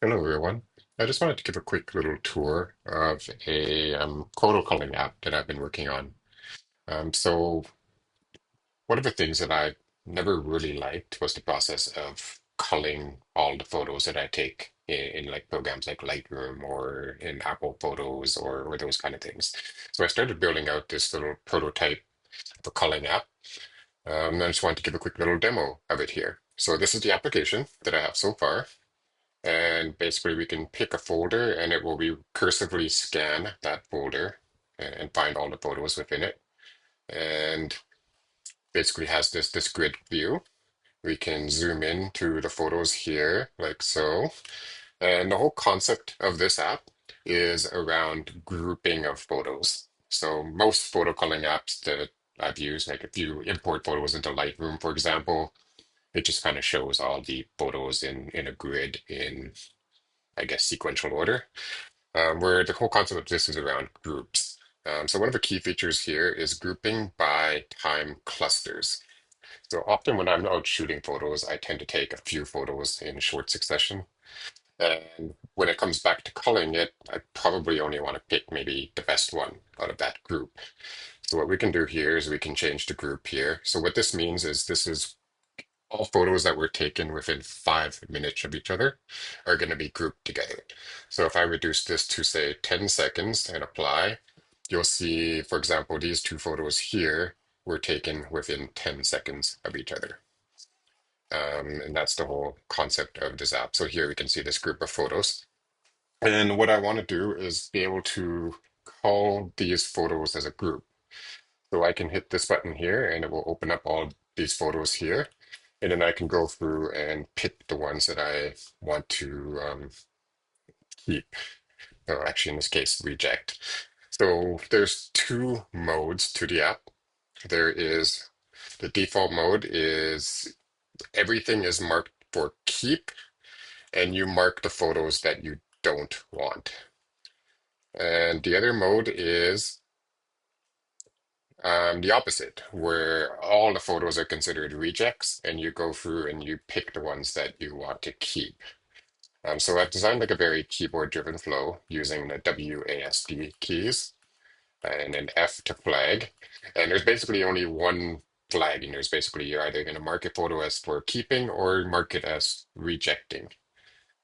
Hello, everyone. I just wanted to give a quick little tour of a photo culling app that I've been working on. So one of the things that I never really liked was the process of culling all the photos that I take in like programs like Lightroom or in Apple Photos or those kind of things. So I started building out this little prototype of a culling app. And I just wanted to give a quick little demo of it here. So this is the application that I have so far. And basically, we can pick a folder and it will recursively scan that folder and find all the photos within it. And basically has this grid view. We can zoom in to the photos here, like so. And the whole concept of this app is around grouping of photos. So most photo culling apps that I've used, like if you import photos into Lightroom, for example, it just kind of shows all the photos in a grid in, I guess, sequential order. Where the whole concept of this is around groups. So one of the key features here is grouping by time clusters. So often when I'm out shooting photos, I tend to take a few photos in short succession. And when it comes back to culling it, I probably only want to pick maybe the best one out of that group. So what we can do here is we can change the group here. So what this means is this is all photos that were taken within 5 minutes of each other are going to be grouped together. So if I reduce this to say 10 seconds and apply, you'll see, for example, these two photos here were taken within 10 seconds of each other. And that's the whole concept of this app. So here we can see this group of photos. And what I want to do is be able to call these photos as a group. So I can hit this button here and it will open up all these photos here. And then I can go through and pick the ones that I want to keep, or actually in this case, reject. So there's two modes to the app. There is the default mode is everything is marked for keep, and you mark the photos that you don't want. And the other mode is the opposite, where all the photos are considered rejects, and you go through and you pick the ones that you want to keep. So I've designed like a very keyboard-driven flow using the WASD keys and an F to flag. And there's basically only one flag, and there's basically you're either going to mark a photo as for keeping or mark it as rejecting.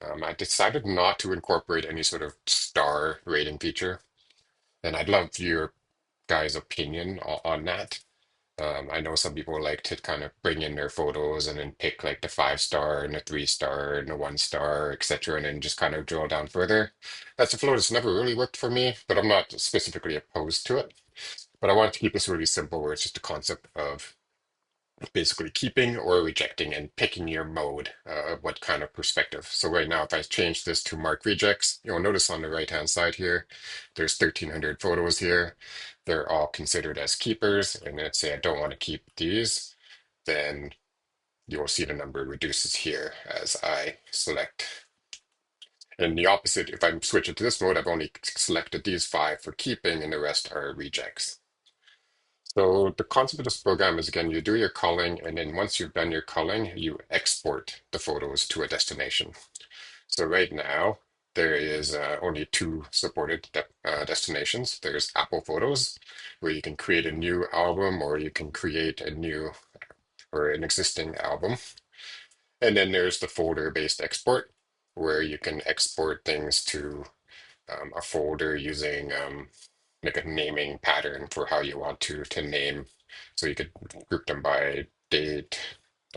I decided not to incorporate any sort of star rating feature, and I'd love your guys' opinion on that. I know some people like to kind of bring in their photos and then pick like the 5 star and the 3 star and the 1 star, etc., and then just kind of drill down further. That's a flow that's never really worked for me, but I'm not specifically opposed to it. But I wanted to keep this really simple, where it's just a concept of basically keeping or rejecting and picking your mode, what kind of perspective. So right now, if I change this to mark rejects, you'll notice on the right-hand side here, there's 1,300 photos here. They're all considered as keepers. And let's say I don't want to keep these, then you'll see the number reduces here as I select. And the opposite, if I switch it to this mode, I've only selected these 5 for keeping and the rest are rejects. So the concept of this program is, again, you do your culling, and then once you've done your culling, you export the photos to a destination. So right now, there is only two supported destinations. There's Apple Photos, where you can create a new album or you can create a new or an existing album. And then there's the folder-based export, where you can export things to a folder using like a naming pattern for how you want to name. So you could group them by date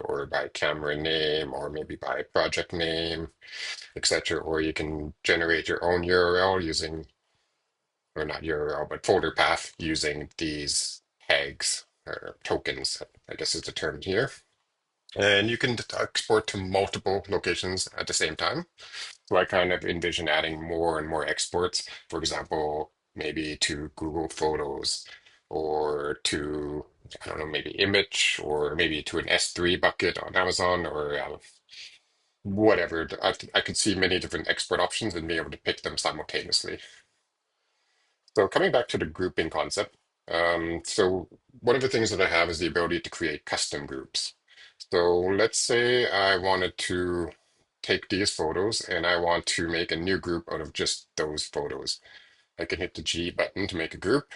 or by camera name or maybe by project name, etc. Or you can generate your own URL using, or not URL, but folder path using these tags or tokens, I guess is the term here. And you can export to multiple locations at the same time. So I kind of envision adding more and more exports, for example, maybe to Google Photos or to, I don't know, maybe image or maybe to an S3 bucket on Amazon or whatever. I could see many different export options and be able to pick them simultaneously. So coming back to the grouping concept, so one of the things that I have is the ability to create custom groups. So let's say I wanted to take these photos and I want to make a new group out of just those photos. I can hit the G button to make a group,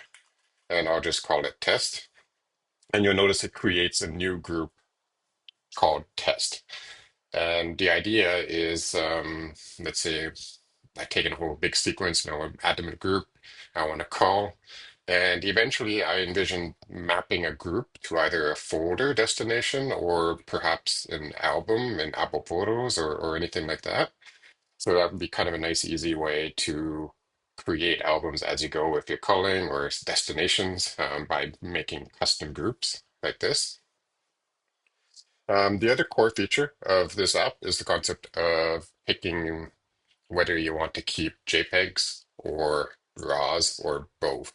and I'll just call it test. And you'll notice it creates a new group called test. And the idea is, let's say I've taken a whole big sequence and I want to add them in a group. I want to call. And eventually I envision mapping a group to either a folder destination or perhaps an album in Apple Photos or anything like that. So that would be kind of a nice, easy way to create albums as you go if you're culling or destinations by making custom groups like this. The other core feature of this app is the concept of picking whether you want to keep JPEGs or RAWs or both.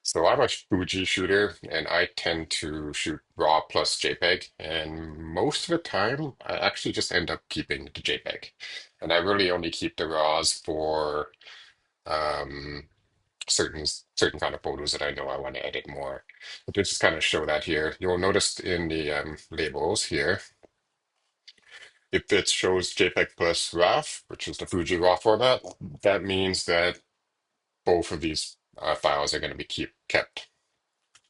So I'm a Fuji shooter and I tend to shoot RAW plus JPEG. And most of the time, I actually just end up keeping the JPEG. And I really only keep the RAWs for um, certain kind of photos that I know I want to edit more. But to just kind of show that here, you'll notice in the labels here, if it shows JPEG plus RAW, which is the Fuji RAW format, that means that both of these files are going to be kept.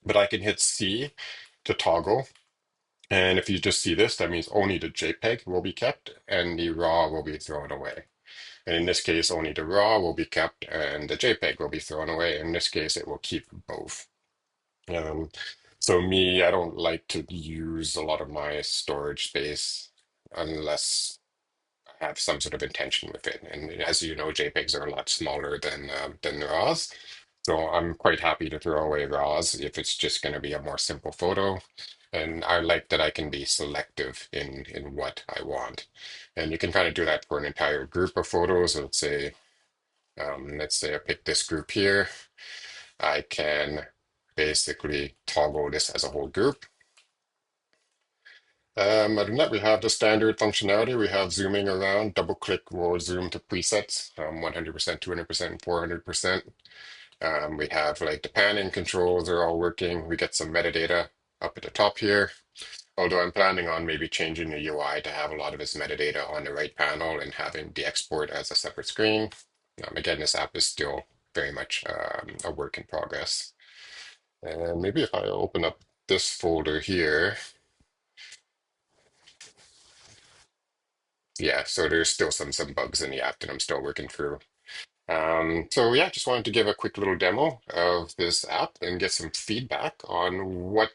But I can hit C to toggle. And if you just see this, that means only the JPEG will be kept and the RAW will be thrown away. And in this case, only the RAW will be kept and the JPEG will be thrown away. In this case, it will keep both. Um, so me, I don't like to use a lot of my storage space unless have some sort of intention with it. And as you know, JPEGs are a lot smaller than RAWs. So I'm quite happy to throw away RAWs if it's just going to be a more simple photo. And I like that I can be selective in what I want. And you can kind of do that for an entire group of photos. Let's say I pick this group here. I can basically toggle this as a whole group. Other than that, we have the standard functionality. We have zooming around, double click or zoom to presets, 100%, 200%, 400%. We have like the panning controls are all working. We get some metadata up at the top here. Although I'm planning on maybe changing the UI to have a lot of this metadata on the right panel and having the export as a separate screen. Again, this app is still very much a work in progress. And maybe if I open up this folder here, yeah, so there's still some bugs in the app that I'm still working through. So yeah, just wanted to give a quick little demo of this app and get some feedback on what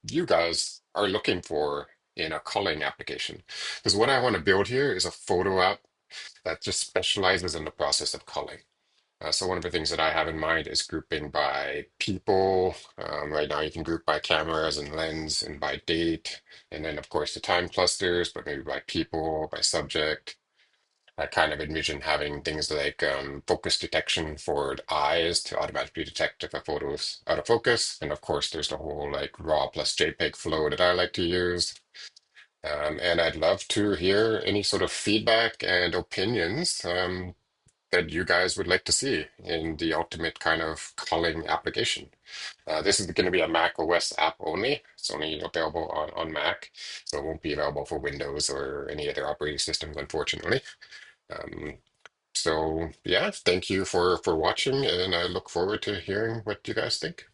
you guys are looking for in a culling application. Because what I want to build here is a photo app that just specializes in the process of culling. So one of the things that I have in mind is grouping by people. Right now you can group by cameras and lens and by date, and then of course the time clusters, but maybe by people, by subject. I kind of envision having things like focus detection for the eyes to automatically detect if a photo's out of focus. And of course, there's the whole like RAW plus JPEG flow that I like to use. And I'd love to hear any sort of feedback and opinions that you guys would like to see in the ultimate kind of culling application. This is going to be a Mac OS app only. It's only available on Mac, so it won't be available for Windows or any other operating systems, unfortunately. Um, so yeah, thank you for watching, and I look forward to hearing what you guys think.